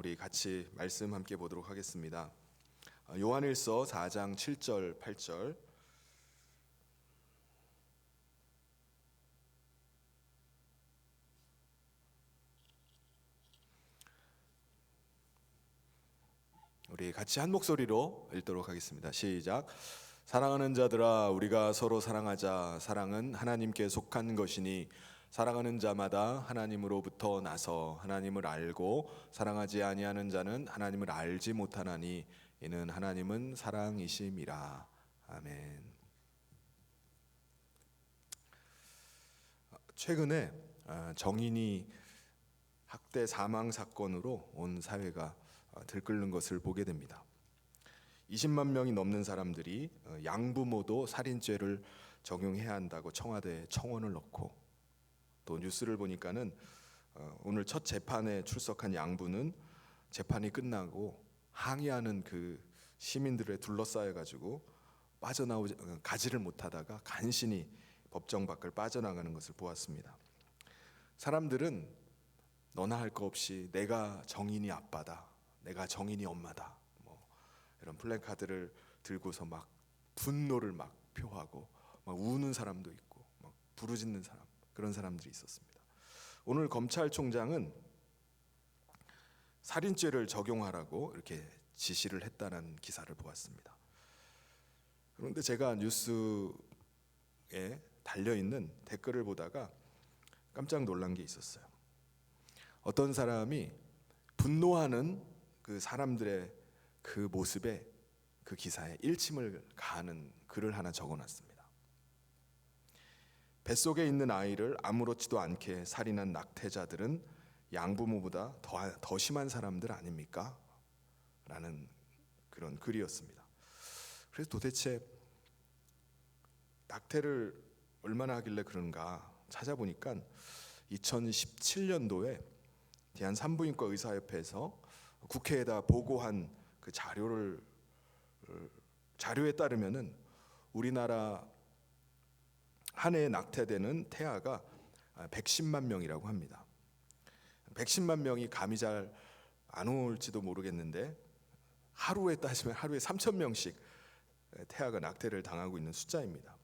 우리 같이 말씀 함께 보도록 하겠습니다. 요한일서 4장 7절 8절. 우리 같이 한 목소리로 읽도록 하겠습니다. 시작. 사랑하는 자들아, 우리가 서로 사랑하자. 사랑은 하나님께 속한 것이니 사랑하는 자마다 하나님으로부터 나서 하나님을 알고 사랑하지 아니하는 자는 하나님을 알지 못하나니 이는 하나님은 사랑이심이라. 아멘. 최근에 정인이 학대 사망 사건으로 온 사회가 들끓는 것을 보게 됩니다. 20만 명이 넘는 사람들이 양부모도 살인죄를 적용해야 한다고 청와대에 청원을 넣고, 또 뉴스를 보니까는 오늘 첫 재판에 출석한 양부는 재판이 끝나고 항의하는 그 시민들에 둘러싸여 가지고 가지를 못하다가 간신히 법정 밖을 빠져나가는 것을 보았습니다. 사람들은 너나 할 거 없이 내가 정인이 아빠다, 내가 정인이 엄마다, 이런 플래카드를 들고서 막 분노를 막 표하고 막 우는 사람도 있고 막 부르짖는 사람, 그런 사람들이 있었습니다. 오늘 검찰총장은 살인죄를 적용하라고 이렇게 지시를 했다는 기사를 보았습니다. 그런데 제가 뉴스에 달려있는 댓글을 보다가 깜짝 놀란 게 있었어요. 어떤 사람이 분노하는 그 사람들의 그 모습에 그 기사에 일침을 가하는 글을 하나 적어놨습니다. 뱃속에 있는 아이를 아무렇지도 않게 살인한 낙태자들은 양부모보다 더 심한 사람들 아닙니까? 라는 그런 글이었습니다. 그래서 도대체 낙태를 얼마나 하길래 그런가 찾아보니까 2017년도에 대한산부인과 의사협회에서 국회에다 보고한 그 자료에 따르면은 우리나라 한 해에 낙태되는 태아가 110만 명이라고 합니다. 110만 명이 감이 잘 안 올지도 모르겠는데 하루에 따지면 하루에 3,000명씩 태아가 낙태를 당하고 있는 숫자입니다.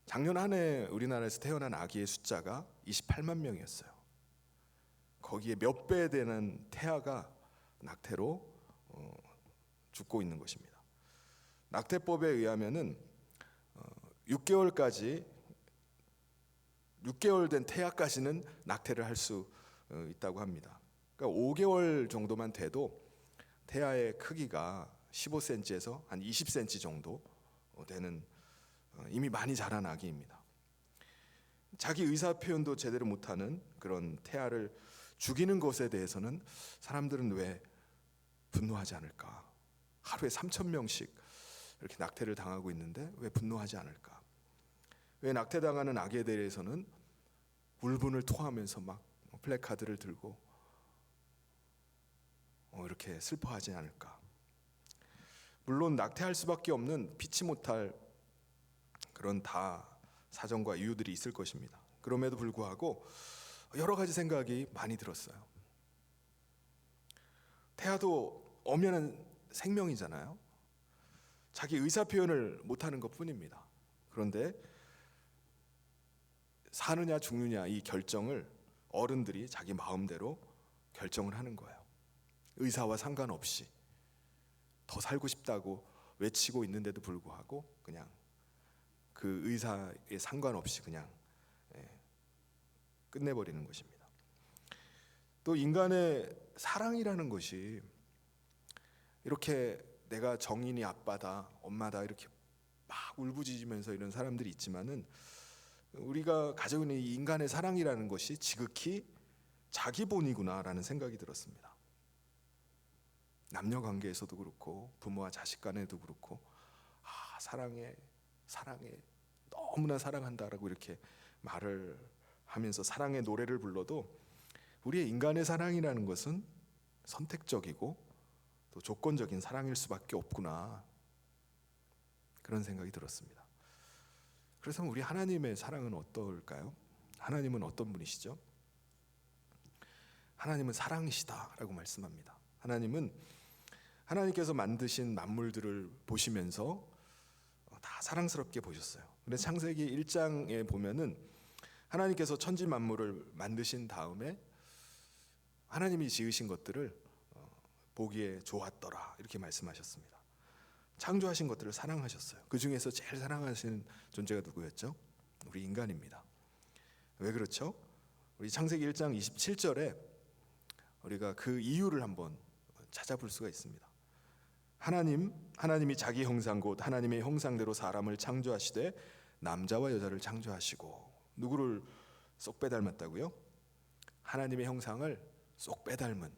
작년 한 해 우리나라에서 태어난 아기의 숫자가 28만 명이었어요. 거기에 몇 배 되는 태아가 낙태로 죽고 있는 것입니다. 낙태법에 의하면은 6개월 된 태아까지는 낙태를 할 수 있다고 합니다. 그러니까 5개월 정도만 돼도 태아의 크기가 15cm에서 한 20cm 정도 되는 이미 많이 자란 아기입니다. 자기 의사 표현도 제대로 못하는 그런 태아를 죽이는 것에 대해서는 사람들은 왜 분노하지 않을까? 하루에 3,000명씩 이렇게 낙태를 당하고 있는데 왜 분노하지 않을까? 왜 낙태당하는 아기에 대해서는 울분을 토하면서 막 플래카드를 들고 이렇게 슬퍼하지 않을까? 물론 낙태할 수밖에 없는 피치 못할 그런 다 사정과 이유들이 있을 것입니다. 그럼에도 불구하고 여러 가지 생각이 많이 들었어요. 태아도 엄연한 생명이잖아요. 자기 의사 표현을 못하는 것뿐입니다. 그런데 사느냐 죽느냐 이 결정을 어른들이 자기 마음대로 결정을 하는 거예요. 의사와 상관없이 더 살고 싶다고 외치고 있는데도 불구하고 그냥 그 의사에 상관없이 그냥 끝내버리는 것입니다. 또 인간의 사랑이라는 것이 이렇게 내가 정인이 아빠다, 엄마다 이렇게 막 울부짖으면서 이런 사람들이 있지만은 우리가 가지고 있는 이 인간의 사랑이라는 것이 지극히 자기본이구나라는 생각이 들었습니다. 남녀 관계에서도 그렇고 부모와 자식 간에도 그렇고 사랑해 너무나 사랑한다라고 이렇게 말을 하면서 사랑의 노래를 불러도 우리의 인간의 사랑이라는 것은 선택적이고 또 조건적인 사랑일 수밖에 없구나, 그런 생각이 들었습니다. 그래서 우리 하나님의 사랑은 어떨까요? 하나님은 어떤 분이시죠? 하나님은 사랑이시다라고 말씀합니다. 하나님께서 만드신 만물들을 보시면서 다 사랑스럽게 보셨어요. 근데 창세기 1장에 보면은 하나님께서 천지 만물을 만드신 다음에 하나님이 지으신 것들을 보기에 좋았더라 이렇게 말씀하셨습니다. 창조하신 것들을 사랑하셨어요. 그 중에서 제일 사랑하시는 존재가 누구였죠? 우리 인간입니다. 왜 그렇죠? 우리 창세기 1장 27절에 우리가 그 이유를 한번 찾아볼 수가 있습니다. 하나님이 자기 형상 곧 하나님의 형상대로 사람을 창조하시되 남자와 여자를 창조하시고, 누구를 쏙 빼닮았다고요? 하나님의 형상을 쏙 빼닮은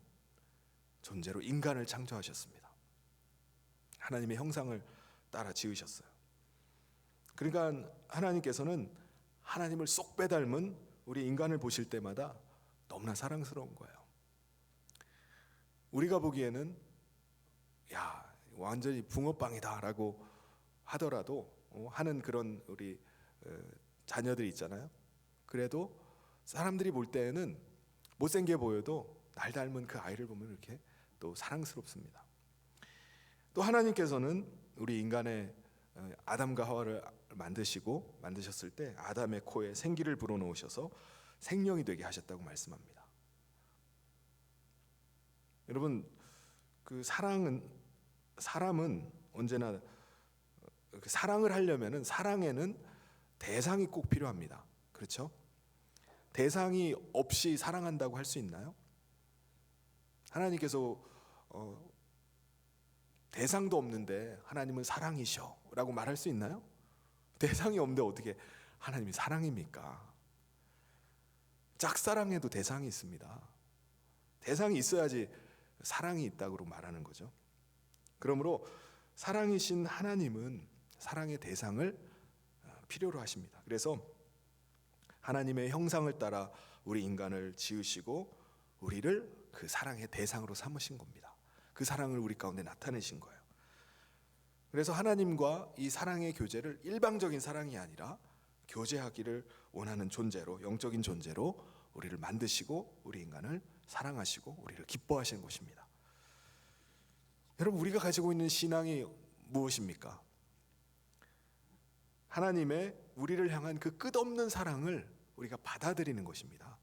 존재로 인간을 창조하셨습니다. 하나님의 형상을 따라 지으셨어요. 그러니까 하나님께서는 하나님을 쏙 빼닮은 우리 인간을 보실 때마다 너무나 사랑스러운 거예요. 우리가 보기에는 야, 완전히 붕어빵이다라고 하더라도 하는 그런 우리 자녀들이 있잖아요. 그래도 사람들이 볼 때에는 못생겨 보여도 날 닮은 그 아이를 보면 이렇게 또 사랑스럽습니다. 또 하나님께서는 우리 인간의 아담과 하와를 만드셨을 때 아담의 코에 생기를 불어넣으셔서 생명이 되게 하셨다고 말씀합니다. 여러분, 그 사람은 언제나 사랑을 하려면은 사랑에는 대상이 꼭 필요합니다. 그렇죠? 대상이 없이 사랑한다고 할 수 있나요? 하나님께서 대상도 없는데 하나님은 사랑이셔라고 말할 수 있나요? 대상이 없는데 어떻게 하나님이 사랑입니까? 짝사랑에도 대상이 있습니다. 대상이 있어야지 사랑이 있다고 말하는 거죠. 그러므로 사랑이신 하나님은 사랑의 대상을 필요로 하십니다. 그래서 하나님의 형상을 따라 우리 인간을 지으시고 우리를 그 사랑의 대상으로 삼으신 겁니다. 그 사랑을 우리 가운데 나타내신 거예요. 그래서 하나님과 이 사랑의 교제를 일방적인 사랑이 아니라 교제하기를 원하는 존재로, 영적인 존재로 우리를 만드시고 우리 인간을 사랑하시고 우리를 기뻐하시는 것입니다. 여러분, 우리가 가지고 있는 신앙이 무엇입니까? 하나님의 우리를 향한 그 끝없는 사랑을 우리가 받아들이는 것입니다.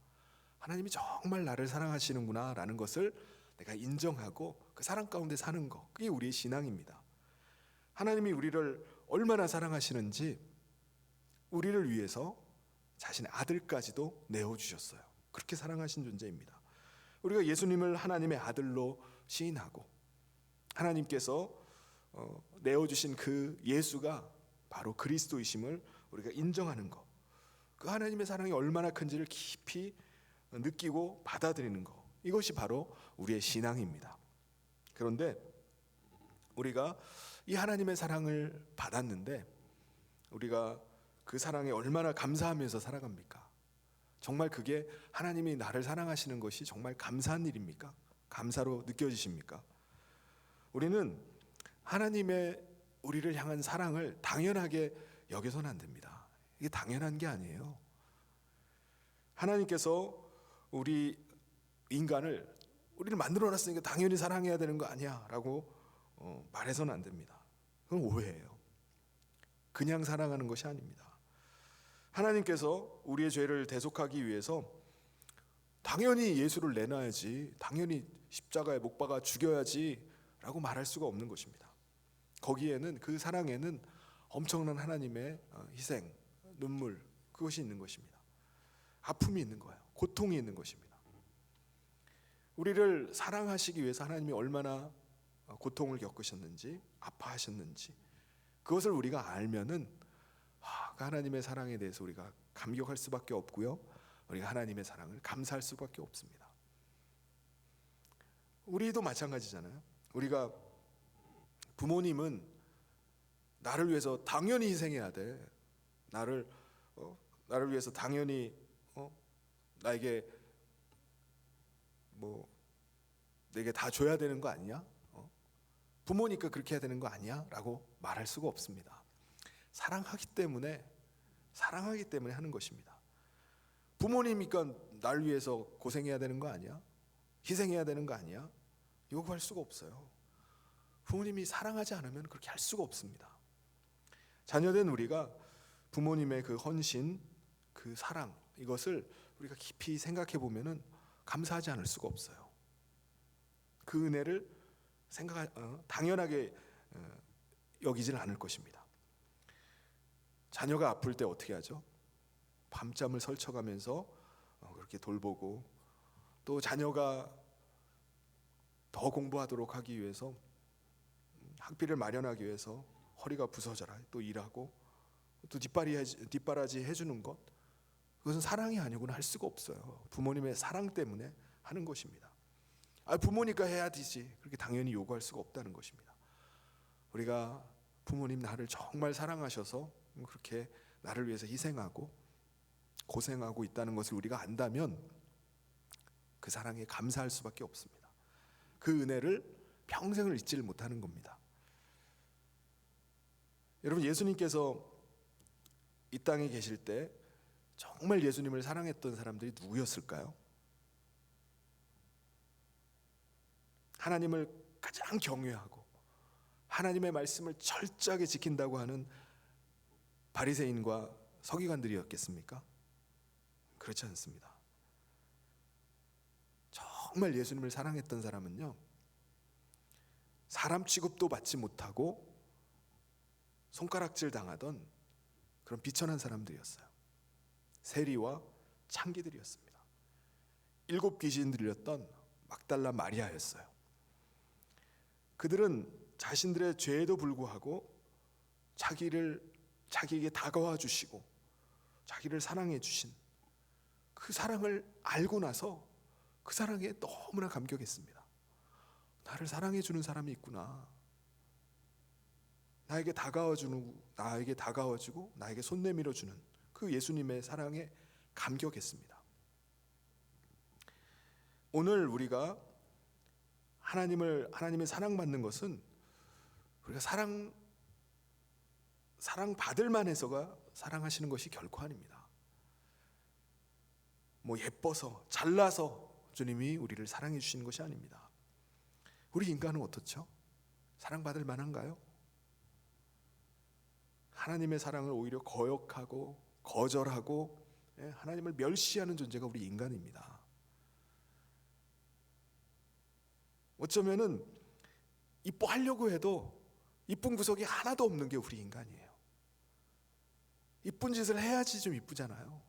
하나님이 정말 나를 사랑하시는구나 라는 것을 내가 인정하고 그 사랑 가운데 사는 것, 그게 우리의 신앙입니다. 하나님이 우리를 얼마나 사랑하시는지 우리를 위해서 자신의 아들까지도 내어주셨어요. 그렇게 사랑하신 존재입니다. 우리가 예수님을 하나님의 아들로 시인하고 하나님께서 내어주신 그 예수가 바로 그리스도이심을 우리가 인정하는 것, 그 하나님의 사랑이 얼마나 큰지를 깊이 느끼고 받아들이는 것, 이것이 바로 우리의 신앙입니다. 그런데 우리가 이 하나님의 사랑을 받았는데 우리가 그 사랑에 얼마나 감사하면서 살아갑니까? 정말 그게 하나님이 나를 사랑하시는 것이 정말 감사한 일입니까? 감사로 느껴지십니까? 우리는 하나님의 우리를 향한 사랑을 당연하게 여겨서는 안 됩니다. 이게 당연한 게 아니에요. 하나님께서 우리 인간을 우리를 만들어놨으니까 당연히 사랑해야 되는 거 아니야 라고 말해서는 안 됩니다. 그건 오해예요. 그냥 사랑하는 것이 아닙니다. 하나님께서 우리의 죄를 대속하기 위해서 당연히 예수를 내놔야지, 당연히 십자가에 못 박아 죽여야지 라고 말할 수가 없는 것입니다. 거기에는, 그 사랑에는 엄청난 하나님의 희생, 눈물, 그것이 있는 것입니다. 아픔이 있는 거예요. 고통이 있는 것입니다. 우리를 사랑하시기 위해서 하나님이 얼마나 고통을 겪으셨는지, 아파하셨는지, 그것을 우리가 알면은 그 하나님의 사랑에 대해서 우리가 감격할 수밖에 없고요, 우리가 하나님의 사랑을 감사할 수밖에 없습니다. 우리도 마찬가지잖아요. 우리가 부모님은 나를 위해서 당연히 희생해야 돼. 나를 위해서 당연히 나에게 내게 다 줘야 되는 거 아니야? 부모니까 그렇게 해야 되는 거 아니야? 라고 말할 수가 없습니다. 사랑하기 때문에 하는 것입니다. 부모님이니까 날 위해서 고생해야 되는 거 아니야? 희생해야 되는 거 아니야? 요구할 수가 없어요. 부모님이 사랑하지 않으면 그렇게 할 수가 없습니다. 자녀된 우리가 부모님의 그 헌신, 그 사랑, 이것을 우리가 깊이 생각해 보면은 감사하지 않을 수가 없어요. 그 은혜를 당연하게 여기질 않을 것입니다. 자녀가 아플 때 어떻게 하죠? 밤잠을 설쳐가면서 그렇게 돌보고, 또 자녀가 더 공부하도록 하기 위해서 학비를 마련하기 위해서 허리가 부서져라 또 일하고, 또 뒷바라지 해주는 것, 그것은 사랑이 아니고는 할 수가 없어요. 부모님의 사랑 때문에 하는 것입니다. 부모니까 해야 되지, 그렇게 당연히 요구할 수가 없다는 것입니다. 우리가 부모님 나를 정말 사랑하셔서 그렇게 나를 위해서 희생하고 고생하고 있다는 것을 우리가 안다면 그 사랑에 감사할 수밖에 없습니다. 그 은혜를 평생을 잊지를 못하는 겁니다. 여러분, 예수님께서 이 땅에 계실 때 정말 예수님을 사랑했던 사람들이 누구였을까요? 하나님을 가장 경외하고 하나님의 말씀을 철저하게 지킨다고 하는 바리새인과 서기관들이었겠습니까? 그렇지 않습니다. 정말 예수님을 사랑했던 사람은요, 사람 취급도 받지 못하고 손가락질 당하던 그런 비천한 사람들이었어요. 세리와 창기들이었습니다. 7 귀신 들렸던 막달라 마리아였어요. 그들은 자신들의 죄에도 불구하고 자기에게 다가와 주시고 자기를 사랑해 주신 그 사랑을 알고 나서 그 사랑에 너무나 감격했습니다. 나를 사랑해 주는 사람이 있구나. 나에게 다가와주고 나에게 손 내밀어 주는 그 예수님의 사랑에 감격했습니다. 오늘 우리가 하나님의 사랑받는 것은 우리가 사랑받을 만해서가 사랑하시는 것이 결코 아닙니다. 예뻐서 잘나서 주님이 우리를 사랑해 주시는 것이 아닙니다. 우리 인간은 어떻죠? 사랑받을 만한가요? 하나님의 사랑을 오히려 거역하고 거절하고 하나님을 멸시하는 존재가 우리 인간입니다. 어쩌면은 이뻐하려고 해도 이쁜 구석이 하나도 없는 게 우리 인간이에요. 이쁜 짓을 해야지 좀 이쁘잖아요.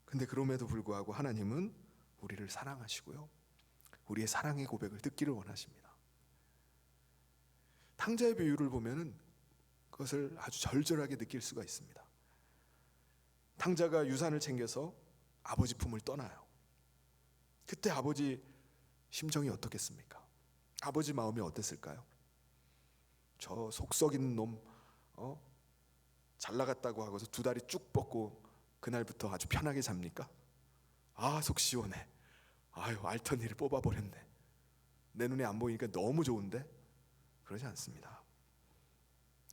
근데 그럼에도 불구하고 하나님은 우리를 사랑하시고요, 우리의 사랑의 고백을 듣기를 원하십니다. 탕자의 비유를 보면은 그것을 아주 절절하게 느낄 수가 있습니다. 탕자가 유산을 챙겨서 아버지 품을 떠나요. 그때 아버지 심정이 어떻겠습니까? 아버지 마음이 어땠을까요? 저 속썩이는 놈, 잘 나갔다고 하고서 2 다리 쭉 뻗고 그날부터 아주 편하게 잡니까? 속 시원해. 알턴 일을 뽑아버렸네. 내 눈에 안 보이니까 너무 좋은데? 그러지 않습니다.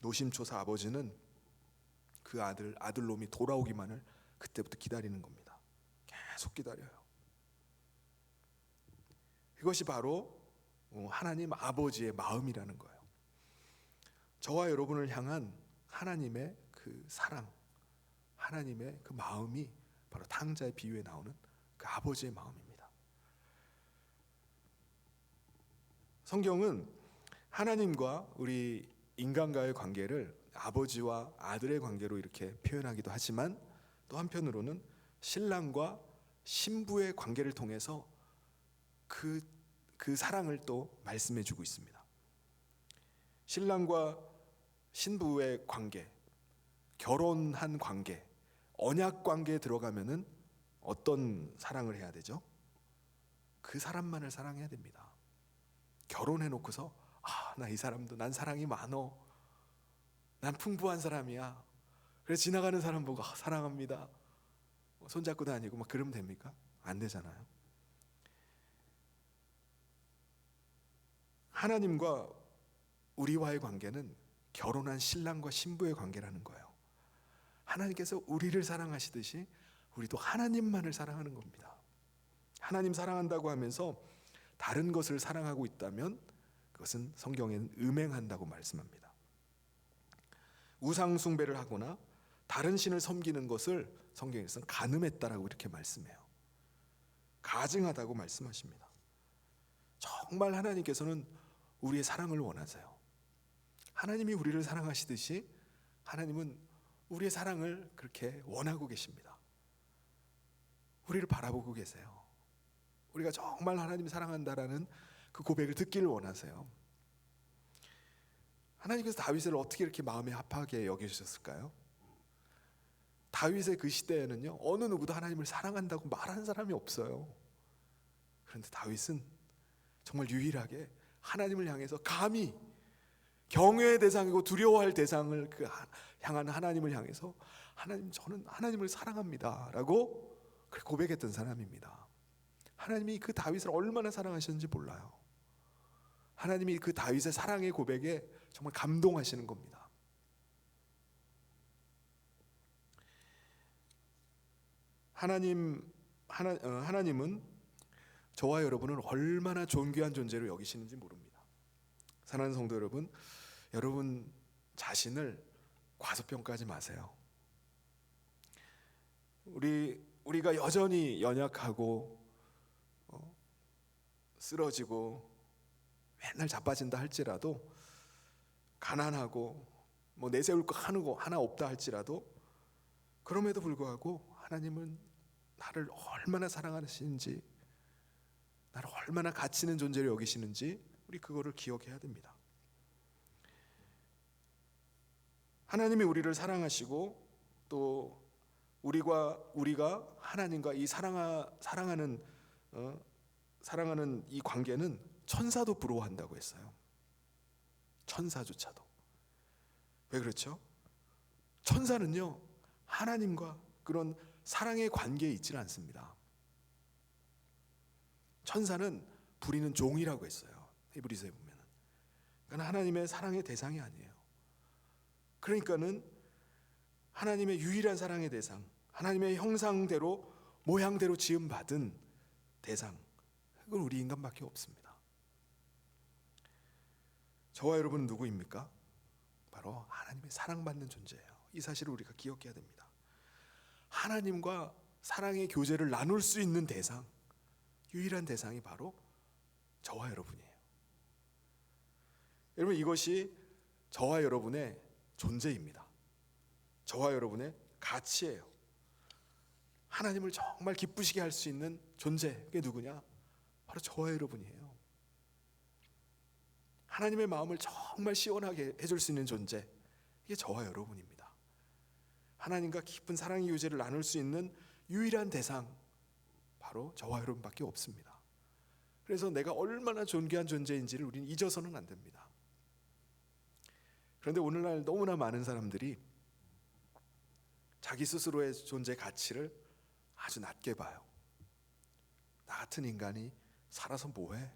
노심초사 아버지는 그 아들놈이 돌아오기만을 그때부터 기다리는 겁니다. 계속 기다려요. 이것이 바로 하나님 아버지의 마음이라는 거예요. 저와 여러분을 향한 하나님의 그 사랑, 하나님의 그 마음이 바로 탕자의 비유에 나오는 그 아버지의 마음입니다. 성경은 하나님과 우리 인간과의 관계를 아버지와 아들의 관계로 이렇게 표현하기도 하지만, 또 한편으로는 신랑과 신부의 관계를 통해서 그 사랑을 또 말씀해 주고 있습니다. 신랑과 신부의 관계, 결혼한 관계, 언약 관계에 들어가면은 어떤 사랑을 해야 되죠? 그 사람만을 사랑해야 됩니다. 결혼해 놓고서 나 이 사람도 난 사랑이 많어, 난 풍부한 사람이야, 그래서 지나가는 사람 보고 사랑합니다, 손잡고 다니고 그러면 됩니까? 안 되잖아요. 하나님과 우리와의 관계는 결혼한 신랑과 신부의 관계라는 거예요. 하나님께서 우리를 사랑하시듯이 우리도 하나님만을 사랑하는 겁니다. 하나님 사랑한다고 하면서 다른 것을 사랑하고 있다면 그것은 성경에는 음행한다고 말씀합니다. 우상 숭배를 하거나 다른 신을 섬기는 것을 성경에서는 간음했다라고 이렇게 말씀해요. 가증하다고 말씀하십니다. 정말 하나님께서는 우리의 사랑을 원하세요. 하나님이 우리를 사랑하시듯이 하나님은 우리의 사랑을 그렇게 원하고 계십니다. 우리를 바라보고 계세요. 우리가 정말 하나님이 사랑한다라는 그 고백을 듣기를 원하세요. 하나님께서 다윗을 어떻게 이렇게 마음에 합하게 여기셨을까요? 다윗의 그 시대에는요, 어느 누구도 하나님을 사랑한다고 말하는 사람이 없어요. 그런데 다윗은 정말 유일하게 하나님을 향해서 감히 경외의 대상이고 두려워할 대상을 향한 하나님을 향해서 하나님, 저는 하나님을 사랑합니다 라고 고백했던 사람입니다. 하나님이 그 다윗을 얼마나 사랑하셨는지 몰라요. 하나님이 그 다윗의 사랑의 고백에 정말 감동하시는 겁니다. 하나님은 저와 여러분을 얼마나 존귀한 존재로 여기시는지 모릅니다. 사랑하는 성도 여러분, 여러분 자신을 과소평가하지 마세요. 우리가 여전히 연약하고 쓰러지고 맨날 자빠진다 할지라도, 가난하고 뭐 내세울 거 하나 없다 할지라도, 그럼에도 불구하고 하나님은 나를 얼마나 사랑하시는지, 나를 얼마나 가치 있는 존재로 여기시는지 우리 그거를 기억해야 됩니다. 하나님이 우리를 사랑하시고 또 우리가 하나님과 이 사랑하는 이 관계는 천사도 부러워한다고 했어요. 천사조차도. 왜 그렇죠? 천사는요, 하나님과 그런 사랑의 관계에 있지는 않습니다. 천사는 부리는 종이라고 했어요. 히브리서에 보면은. 그러니까 하나님의 사랑의 대상이 아니에요. 그러니까는 하나님의 유일한 사랑의 대상, 하나님의 형상대로 모양대로 지음 받은 대상, 그건 우리 인간밖에 없습니다. 저와 여러분은 누구입니까? 바로 하나님의 사랑받는 존재예요. 이 사실을 우리가 기억해야 됩니다. 하나님과 사랑의 교제를 나눌 수 있는 대상, 유일한 대상이 바로 저와 여러분이에요. 여러분, 이것이 저와 여러분의 존재입니다. 저와 여러분의 가치예요. 하나님을 정말 기쁘시게 할 수 있는 존재, 그게 누구냐? 바로 저와 여러분이에요. 하나님의 마음을 정말 시원하게 해줄 수 있는 존재, 이게 저와 여러분입니다. 하나님과 깊은 사랑의 교제를 나눌 수 있는 유일한 대상, 바로 저와 여러분밖에 없습니다. 그래서 내가 얼마나 존귀한 존재인지를 우리는 잊어서는 안 됩니다. 그런데 오늘날 너무나 많은 사람들이 자기 스스로의 존재 가치를 아주 낮게 봐요. 나 같은 인간이 살아서 뭐해?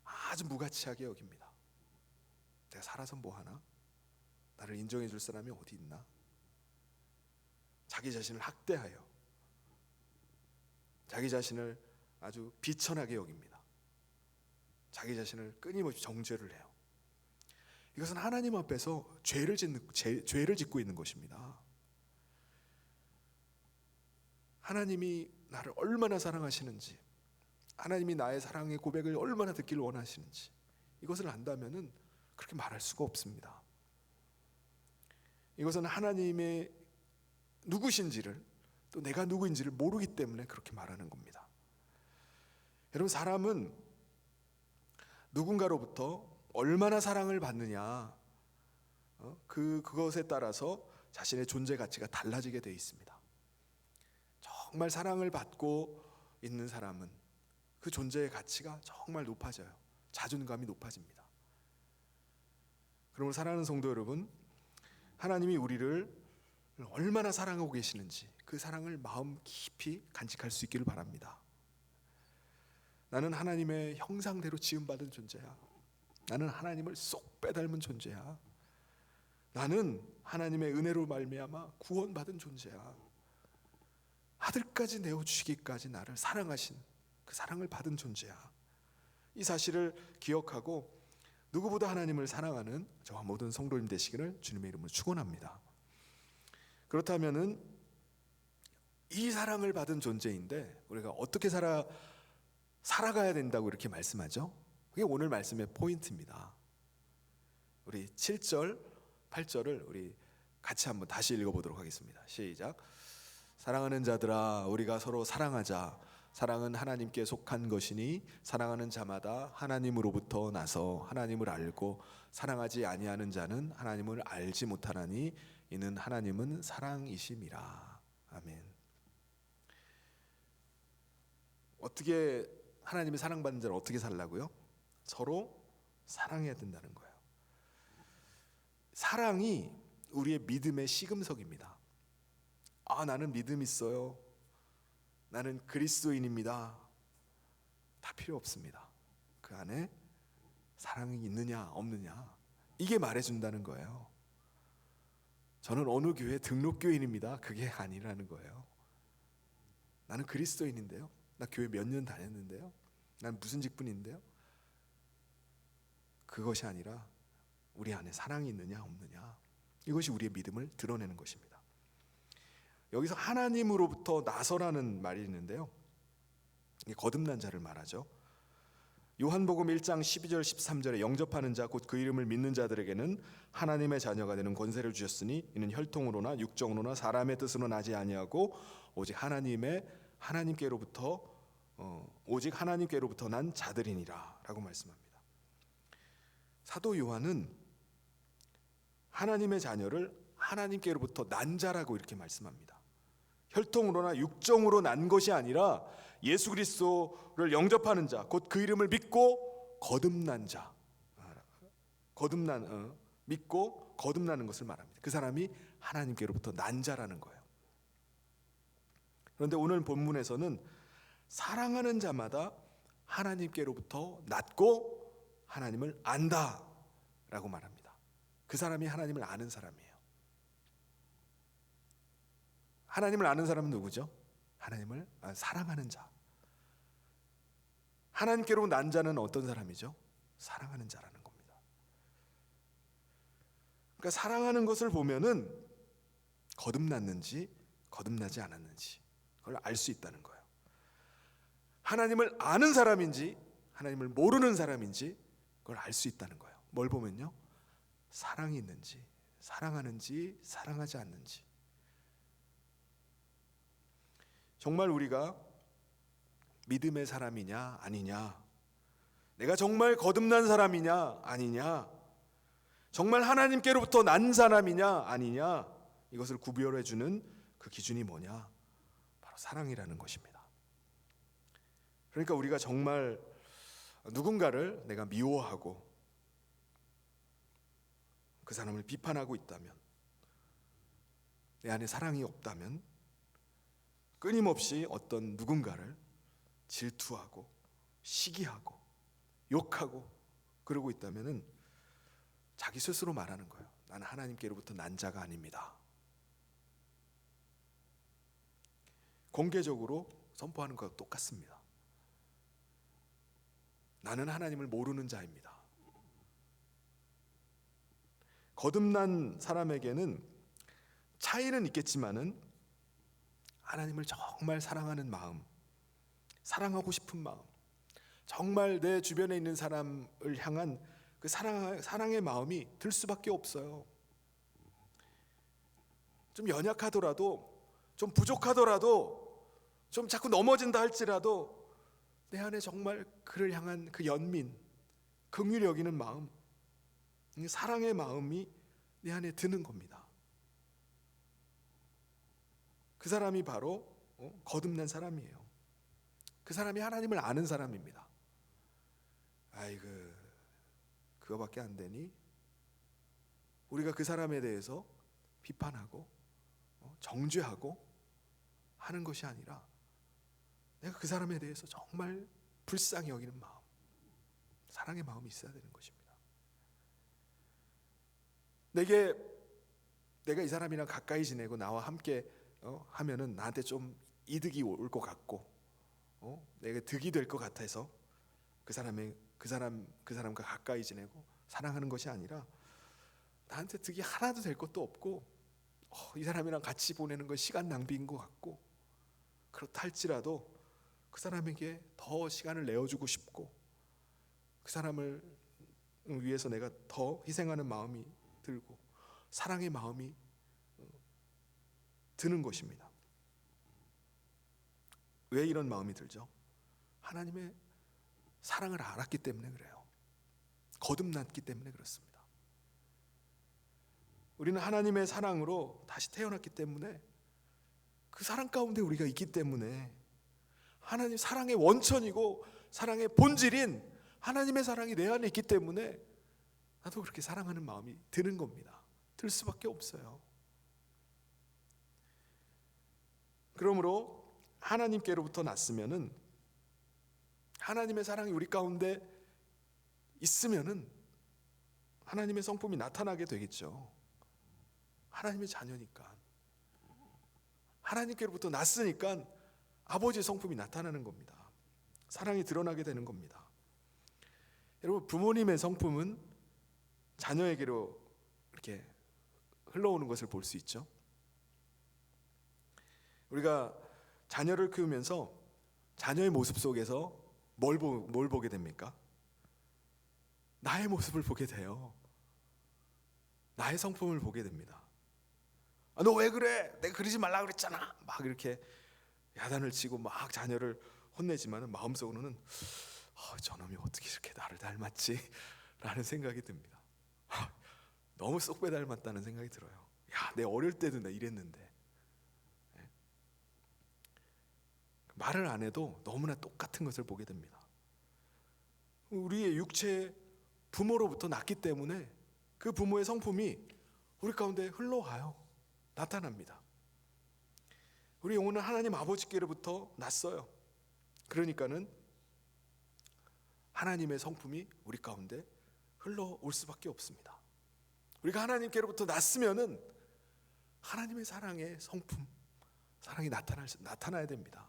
아주 무가치하게 여깁니다. 내가 살아서 뭐하나? 나를 인정해 줄 사람이 어디 있나? 자기 자신을 학대하여 자기 자신을 아주 비천하게 여깁니다. 자기 자신을 끊임없이 정죄를 해요. 이것은 하나님 앞에서 죄를 짓고 있는 것입니다. 하나님이 나를 얼마나 사랑하시는지, 하나님이 나의 사랑의 고백을 얼마나 듣기를 원하시는지, 이것을 안다면은 그렇게 말할 수가 없습니다. 이것은 하나님의 누구신지를, 또 내가 누구인지를 모르기 때문에 그렇게 말하는 겁니다. 여러분, 사람은 누군가로부터 얼마나 사랑을 받느냐, 그것에 따라서 자신의 존재 가치가 달라지게 되어 있습니다. 정말 사랑을 받고 있는 사람은 그 존재의 가치가 정말 높아져요. 자존감이 높아집니다. 그러므로 사랑하는 성도 여러분, 하나님이 우리를 얼마나 사랑하고 계시는지 그 사랑을 마음 깊이 간직할 수 있기를 바랍니다. 나는 하나님의 형상대로 지음받은 존재야. 나는 하나님을 쏙 빼닮은 존재야. 나는 하나님의 은혜로 말미암아 구원받은 존재야. 아들까지 내어주시기까지 나를 사랑하신 그 사랑을 받은 존재야. 이 사실을 기억하고 누구보다 하나님을 사랑하는 저와 모든 성도님 되시기를 주님의 이름으로 축원합니다. 그렇다면은 이 사랑을 받은 존재인데 우리가 어떻게 살아가야 된다고 이렇게 말씀하죠? 그게 오늘 말씀의 포인트입니다. 우리 7절, 8절을 우리 같이 한번 다시 읽어보도록 하겠습니다. 시작. 사랑하는 자들아, 우리가 서로 사랑하자. 사랑은 하나님께 속한 것이니 사랑하는 자마다 하나님으로부터 나서 하나님을 알고 사랑하지 아니하는 자는 하나님을 알지 못하나니 이는 하나님은 사랑이심이라. 아멘. 어떻게 하나님의 사랑받는 자를 어떻게 살라고요? 서로 사랑해야 된다는 거예요. 사랑이 우리의 믿음의 시금석입니다. 나는 믿음 있어요. 나는 그리스도인입니다. 다 필요 없습니다. 그 안에 사랑이 있느냐 없느냐 이게 말해준다는 거예요. 저는 어느 교회 등록교인입니다. 그게 아니라는 거예요. 나는 그리스도인인데요. 나 교회 몇 년 다녔는데요. 난 무슨 직분인데요. 그것이 아니라 우리 안에 사랑이 있느냐 없느냐 이것이 우리의 믿음을 드러내는 것입니다. 여기서 하나님으로부터 나서라는 말이 있는데요, 이게 거듭난 자를 말하죠. 요한복음 1장 12절 13절에 영접하는 자 곧 그 이름을 믿는 자들에게는 하나님의 자녀가 되는 권세를 주셨으니 이는 혈통으로나 육정으로나 사람의 뜻으로 나지 아니하고 오직 하나님께로부터 난 자들이니라 라고 말씀합니다. 사도 요한은 하나님의 자녀를 하나님께로부터 난 자라고 이렇게 말씀합니다. 혈통으로나 육정으로 난 것이 아니라 예수 그리스도를 영접하는 자, 곧 그 이름을 믿고 거듭난 자, 믿고 거듭나는 것을 말합니다. 그 사람이 하나님께로부터 난 자라는 거예요. 그런데 오늘 본문에서는 사랑하는 자마다 하나님께로부터 낳고 하나님을 안다라고 말합니다. 그 사람이 하나님을 아는 사람이에요. 하나님을 아는 사람은 누구죠? 하나님을 사랑하는 자. 하나님께로 난 자는 어떤 사람이죠? 사랑하는 자라는 겁니다. 그러니까 사랑하는 것을 보면은 거듭났는지 거듭나지 않았는지 그걸 알 수 있다는 거예요. 하나님을 아는 사람인지 하나님을 모르는 사람인지 그걸 알 수 있다는 거예요. 뭘 보면요, 사랑이 있는지 사랑하는지 사랑하지 않는지. 정말 우리가 믿음의 사람이냐 아니냐, 내가 정말 거듭난 사람이냐 아니냐, 정말 하나님께로부터 난 사람이냐 아니냐, 이것을 구별해주는 그 기준이 뭐냐? 바로 사랑이라는 것입니다. 그러니까 우리가 정말 누군가를 내가 미워하고 그 사람을 비판하고 있다면, 내 안에 사랑이 없다면, 끊임없이 어떤 누군가를 질투하고 시기하고 욕하고 그러고 있다면은 자기 스스로 말하는 거예요. 나는 하나님께로부터 난 자가 아닙니다. 공개적으로 선포하는 것과 똑같습니다. 나는 하나님을 모르는 자입니다. 거듭난 사람에게는 차이는 있겠지만은 하나님을 정말 사랑하는 마음, 사랑하고 싶은 마음, 정말 내 주변에 있는 사람을 향한 그 사랑의 마음이 들 수밖에 없어요. 좀 연약하더라도, 좀 부족하더라도, 좀 자꾸 넘어진다 할지라도 내 안에 정말 그를 향한 그 연민, 긍휼히 여기는 마음, 사랑의 마음이 내 안에 드는 겁니다. 그 사람이 바로 거듭난 사람이에요. 그 사람이 하나님을 아는 사람입니다. 아이고, 그거밖에 안 되니? 우리가 그 사람에 대해서 비판하고 정죄하고 하는 것이 아니라 내가 그 사람에 대해서 정말 불쌍히 여기는 마음, 사랑의 마음이 있어야 되는 것입니다. 내가 이 사람이랑 가까이 지내고 나와 함께 하면은 나한테 좀 이득이 올 것 같고, 내가 득이 될 것 같아서 그 사람과 가까이 지내고 사랑하는 것이 아니라, 나한테 득이 하나도 될 것도 없고 이 사람이랑 같이 보내는 건 시간 낭비인 것 같고, 그렇다 할지라도 그 사람에게 더 시간을 내어주고 싶고, 그 사람을 위해서 내가 더 희생하는 마음이 들고 사랑의 마음이 드는 것입니다. 왜 이런 마음이 들죠? 하나님의 사랑을 알았기 때문에 그래요. 거듭났기 때문에 그렇습니다. 우리는 하나님의 사랑으로 다시 태어났기 때문에, 그 사랑 가운데 우리가 있기 때문에, 하나님 사랑의 원천이고 사랑의 본질인 하나님의 사랑이 내 안에 있기 때문에 나도 그렇게 사랑하는 마음이 드는 겁니다. 들 수밖에 없어요. 그러므로 하나님께로부터 났으면은, 하나님의 사랑이 우리 가운데 있으면은 하나님의 성품이 나타나게 되겠죠. 하나님의 자녀니까, 하나님께로부터 났으니까 아버지의 성품이 나타나는 겁니다. 사랑이 드러나게 되는 겁니다. 여러분, 부모님의 성품은 자녀에게로 이렇게 흘러오는 것을 볼 수 있죠. 우리가 자녀를 키우면서 자녀의 모습 속에서 뭘 보게 됩니까? 나의 모습을 보게 돼요. 나의 성품을 보게 됩니다. 너 왜 그래? 내가 그러지 말라 그랬잖아. 막 이렇게 야단을 치고 막 자녀를 혼내지만 마음속으로는 저놈이 어떻게 이렇게 나를 닮았지? 라는 생각이 듭니다. 너무 쏙 빼닮았다는 생각이 들어요. 내 어릴 때도 나 이랬는데. 말을 안 해도 너무나 똑같은 것을 보게 됩니다. 우리의 육체의 부모로부터 났기 때문에 그 부모의 성품이 우리 가운데 흘러와요. 나타납니다. 우리 영혼은 하나님 아버지께로부터 났어요. 그러니까는 하나님의 성품이 우리 가운데 흘러올 수밖에 없습니다. 우리가 하나님께로부터 났으면은 하나님의 사랑의 성품, 사랑이 나타나야 됩니다.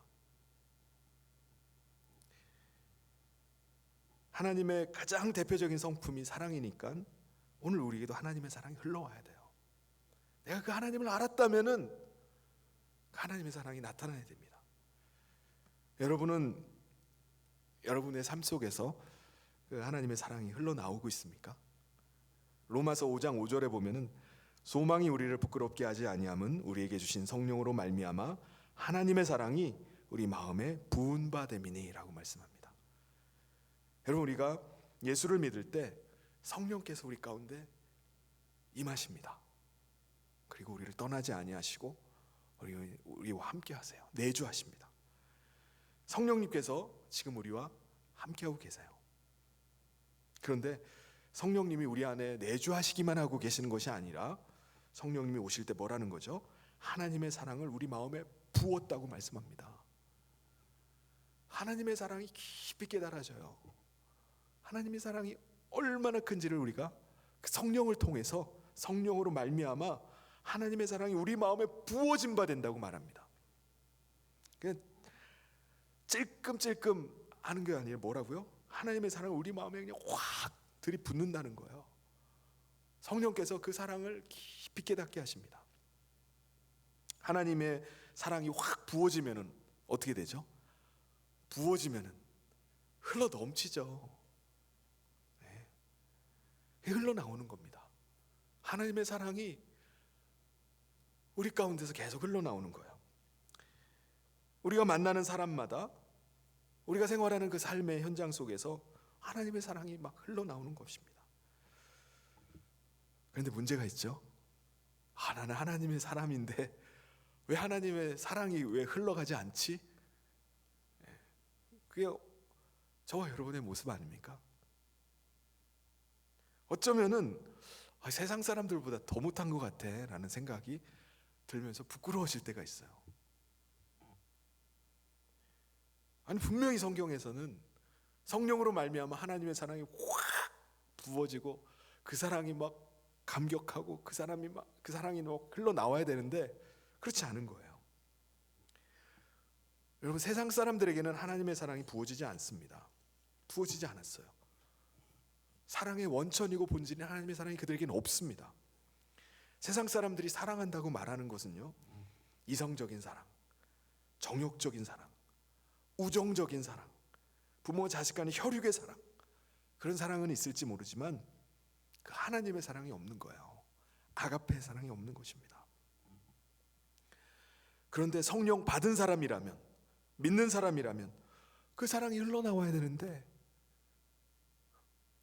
하나님의 가장 대표적인 성품이 사랑이니까 오늘 우리에게도 하나님의 사랑이 흘러와야 돼요. 내가 그 하나님을 알았다면은 하나님의 사랑이 나타나야 됩니다. 여러분은 여러분의 삶 속에서 그 하나님의 사랑이 흘러나오고 있습니까? 로마서 5장 5절에 보면은 소망이 우리를 부끄럽게 하지 아니함은 우리에게 주신 성령으로 말미암아 하나님의 사랑이 우리 마음에 부은 바 됨이니라고 말씀합니다. 여러분, 우리가 예수를 믿을 때 성령께서 우리 가운데 임하십니다. 그리고 우리를 떠나지 아니하시고 우리와 함께 하세요. 내주하십니다. 성령님께서 지금 우리와 함께하고 계세요. 그런데 성령님이 우리 안에 내주하시기만 하고 계시는 것이 아니라 성령님이 오실 때 뭐라는 거죠? 하나님의 사랑을 우리 마음에 부었다고 말씀합니다. 하나님의 사랑이 깊이 깨달아져요. 하나님의 사랑이 얼마나 큰지를 우리가 그 성령을 통해서, 성령으로 말미암아 하나님의 사랑이 우리 마음에 부어진 바 된다고 말합니다. 그냥 찔끔찔끔 하는 게 아니라 뭐라고요? 하나님의 사랑을 우리 마음에 그냥 확 들이붓는다는 거예요. 성령께서 그 사랑을 깊이 깨닫게 하십니다. 하나님의 사랑이 확 부어지면은 어떻게 되죠? 부어지면은 흘러 넘치죠. 흘러나오는 겁니다. 하나님의 사랑이 우리 가운데서 계속 흘러나오는 거예요. 우리가 만나는 사람마다, 우리가 생활하는 그 삶의 현장 속에서 하나님의 사랑이 막 흘러나오는 것입니다. 그런데 문제가 있죠. 나는 하나님의 사람인데 왜 하나님의 사랑이 왜 흘러가지 않지? 그게 저와 여러분의 모습 아닙니까? 어쩌면은 세상 사람들보다 더 못한 것 같아 라는 생각이 들면서 부끄러워질 때가 있어요. 아니, 분명히 성경에서는 성령으로 말미암아 하나님의 사랑이 확 부어지고 그 사랑이 막 감격하고 그 사랑이 막 흘러 나와야 되는데 그렇지 않은 거예요. 여러분, 세상 사람들에게는 하나님의 사랑이 부어지지 않습니다. 부어지지 않았어요. 사랑의 원천이고 본질인 하나님의 사랑이 그들에게는 없습니다. 세상 사람들이 사랑한다고 말하는 것은요, 이성적인 사랑, 정욕적인 사랑, 우정적인 사랑, 부모 자식 간의 혈육의 사랑, 그런 사랑은 있을지 모르지만 그 하나님의 사랑이 없는 거예요. 아가페의 사랑이 없는 것입니다. 그런데 성령 받은 사람이라면, 믿는 사람이라면 그 사랑이 흘러나와야 되는데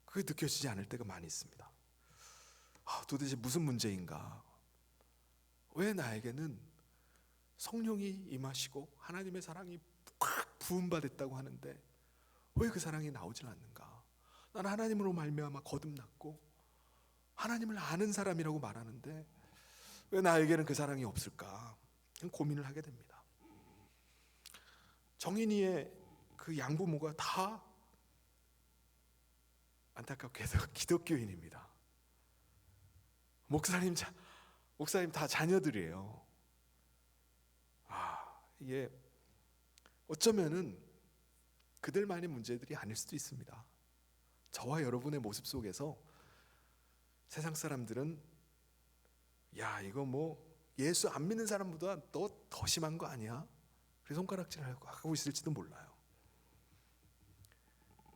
그게 느껴지지 않을 때가 많이 있습니다. 도대체 무슨 문제인가? 왜 나에게는 성령이 임하시고 하나님의 사랑이 확 부음받았다고 하는데 왜 그 사랑이 나오질 않는가? 나는 하나님으로 말미암아 거듭났고 하나님을 아는 사람이라고 말하는데 왜 나에게는 그 사랑이 없을까? 고민을 하게 됩니다. 정인이의 그 양부모가 다 안타깝게도 기독교인입니다. 목사님 다 자녀들이에요. 이게 어쩌면은 그들만의 문제들이 아닐 수도 있습니다. 저와 여러분의 모습 속에서 세상 사람들은 야, 이거 뭐 예수 안 믿는 사람보다 너 더 심한 거 아니야? 그래서 손가락질을 하고 있을지도 몰라요.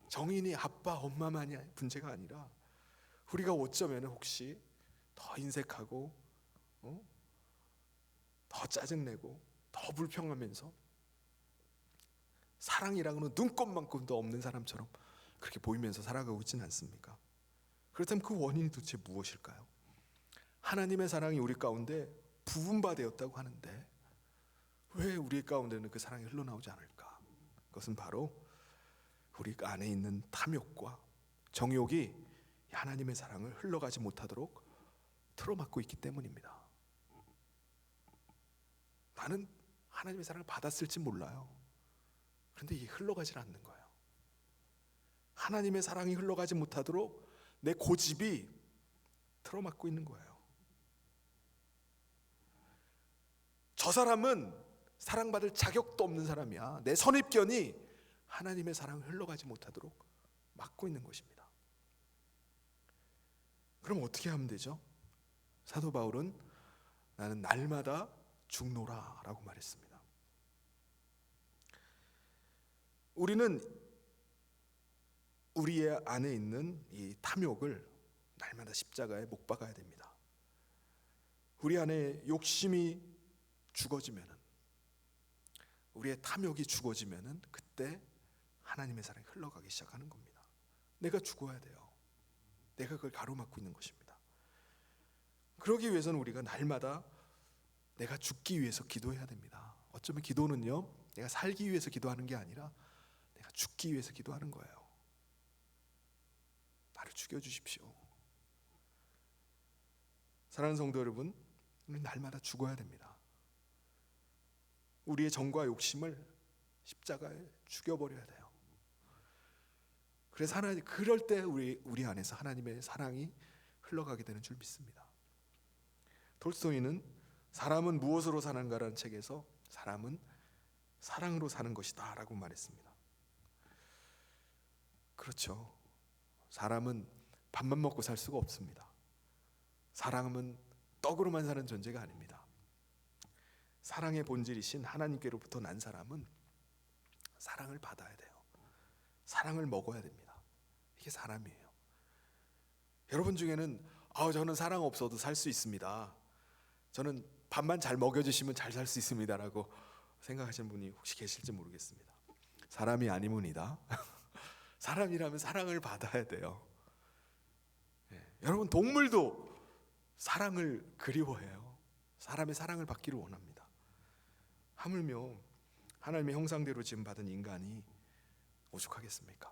정인이 아빠 엄마만이 문제가 아니라 우리가 어쩌면 혹시 더 인색하고 더 짜증내고 더 불평하면서 사랑이라고는 눈꼽만큼도 없는 사람처럼 그렇게 보이면서 살아가고 있지는 않습니까? 그렇다면 그 원인이 도대체 무엇일까요? 하나님의 사랑이 우리 가운데 부분바되었다고 하는데 왜 우리 가운데는 그 사랑이 흘러나오지 않을까? 그것은 바로 우리 안에 있는 탐욕과 정욕이 하나님의 사랑을 흘러가지 못하도록 틀어막고 있기 때문입니다. 나는 하나님의 사랑을 받았을지 몰라요. 그런데 이게 흘러가지 않는 거예요. 하나님의 사랑이 흘러가지 못하도록 내 고집이 틀어막고 있는 거예요. 저 사람은 사랑받을 자격도 없는 사람이야. 내 선입견이 하나님의 사랑을 흘러가지 못하도록 막고 있는 것입니다. 그럼 어떻게 하면 되죠? 사도 바울은 나는 날마다 죽노라 라고 말했습니다. 우리는 우리의 안에 있는 이 탐욕을 날마다 십자가에 못 박아야 됩니다. 우리 안에 욕심이 죽어지면은, 우리의 탐욕이 죽어지면은 그때 하나님의 사랑이 흘러가기 시작하는 겁니다. 내가 죽어야 돼요. 내가 그걸 가로막고 있는 것입니다. 그러기 위해서는 우리가 날마다 내가 죽기 위해서 기도해야 됩니다. 어쩌면 기도는요, 내가 살기 위해서 기도하는 게 아니라 내가 죽기 위해서 기도하는 거예요. 나를 죽여주십시오. 사랑하는 성도 여러분, 우리는 날마다 죽어야 됩니다. 우리의 정과 욕심을 십자가에 죽여버려야 돼요. 그래서 하나님, 그럴 때 우리 안에서 하나님의 사랑이 흘러가게 되는 줄 믿습니다. 톨스토이는 사람은 무엇으로 사는가라는 책에서 사람은 사랑으로 사는 것이다 라고 말했습니다. 그렇죠. 사람은 밥만 먹고 살 수가 없습니다. 사람은 떡으로만 사는 존재가 아닙니다. 사랑의 본질이신 하나님께로부터 난 사람은 사랑을 받아야 돼요. 사랑을 먹어야 됩니다. 이게 사람이에요. 여러분 중에는 저는 사랑 없어도 살 수 있습니다. 저는 밥만 잘 먹여주시면 잘 살 수 있습니다 라고 생각하시는 분이 혹시 계실지 모르겠습니다. 사람이 아니문이다. 사람이라면 사랑을 받아야 돼요. 여러분, 동물도 사랑을 그리워해요. 사람의 사랑을 받기를 원합니다. 하물며 하나님의 형상대로 지음받은 인간이 오죽하겠습니까?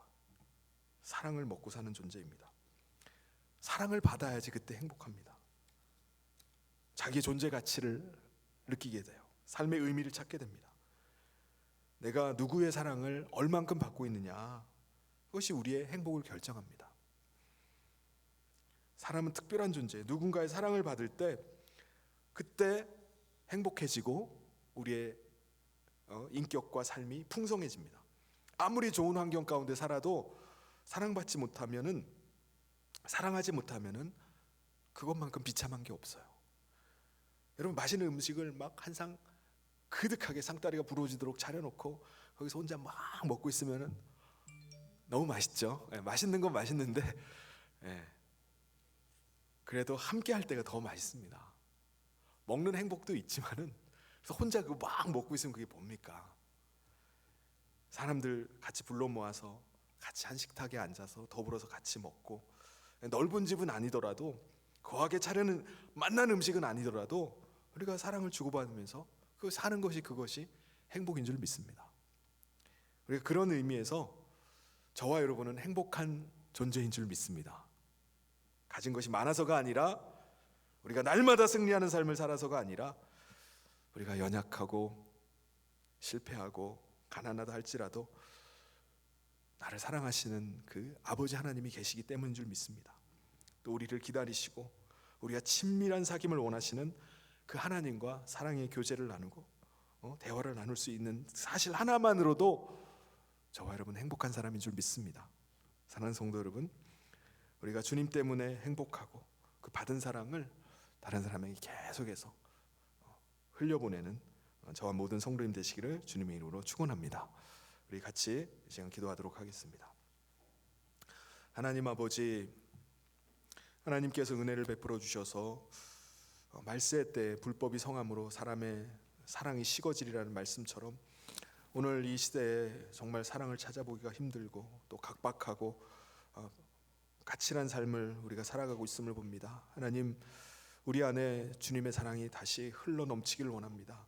사랑을 먹고 사는 존재입니다. 사랑을 받아야지 그때 행복합니다. 자기의 존재 가치를 느끼게 돼요. 삶의 의미를 찾게 됩니다. 내가 누구의 사랑을 얼만큼 받고 있느냐, 그것이 우리의 행복을 결정합니다. 사람은 특별한 존재, 누군가의 사랑을 받을 때 그때 행복해지고 우리의 인격과 삶이 풍성해집니다. 아무리 좋은 환경 가운데 살아도 사랑하지 못하면은 그것만큼 비참한 게 없어요. 여러분, 맛있는 음식을 막 한 상 그득하게 상다리가 부러지도록 차려놓고 거기서 혼자 막 먹고 있으면은 너무 맛있죠. 맛있는 건 맛있는데 그래도 함께 할 때가 더 맛있습니다. 먹는 행복도 있지만은 그래서 혼자 그 막 먹고 있으면 그게 뭡니까? 사람들 같이 불러 모아서 같이 한 식탁에 앉아서 더불어서 같이 먹고, 넓은 집은 아니더라도 거하게 차려는 맛난 음식은 아니더라도 우리가 사랑을 주고받으면서 그 사는 것이 그것이 행복인 줄 믿습니다. 우리가 그런 의미에서 저와 여러분은 행복한 존재인 줄 믿습니다. 가진 것이 많아서가 아니라, 우리가 날마다 승리하는 삶을 살아서가 아니라, 우리가 연약하고 실패하고 가난하다 할지라도 나를 사랑하시는 그 아버지 하나님이 계시기 때문인 줄 믿습니다. 또 우리를 기다리시고 우리가 친밀한 사귐을 원하시는 그 하나님과 사랑의 교제를 나누고 대화를 나눌 수 있는 사실 하나만으로도 저와 여러분 행복한 사람인 줄 믿습니다. 사랑하는 성도 여러분, 우리가 주님 때문에 행복하고 그 받은 사랑을 다른 사람에게 계속해서 흘려보내는 저와 모든 성도님 되시기를 주님의 이름으로 축원합니다. 우리 같이 이 시간 기도하도록 하겠습니다. 하나님 아버지, 하나님께서 은혜를 베풀어 주셔서 말세 때 불법이 성함으로 사람의 사랑이 식어지리라는 말씀처럼 오늘 이 시대에 정말 사랑을 찾아보기가 힘들고 또 각박하고 까칠한 삶을 우리가 살아가고 있음을 봅니다. 하나님, 우리 안에 주님의 사랑이 다시 흘러 넘치기를 원합니다.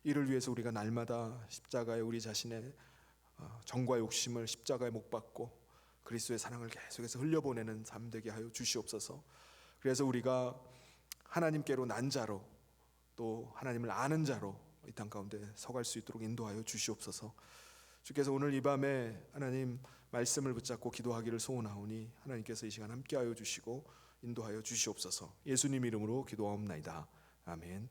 이를 위해서 우리가 날마다 십자가에 우리 자신의 정과 욕심을 십자가에 못 박고 그리스도의 사랑을 계속해서 흘려보내는 삶 되게 하여 주시옵소서. 그래서 우리가 하나님께로 난 자로 또 하나님을 아는 자로 이 땅 가운데 서갈 수 있도록 인도하여 주시옵소서. 주께서 오늘 이 밤에 하나님 말씀을 붙잡고 기도하기를 소원하오니 하나님께서 이 시간 함께하여 주시고 인도하여 주시옵소서. 예수님 이름으로 기도하옵나이다. 아멘.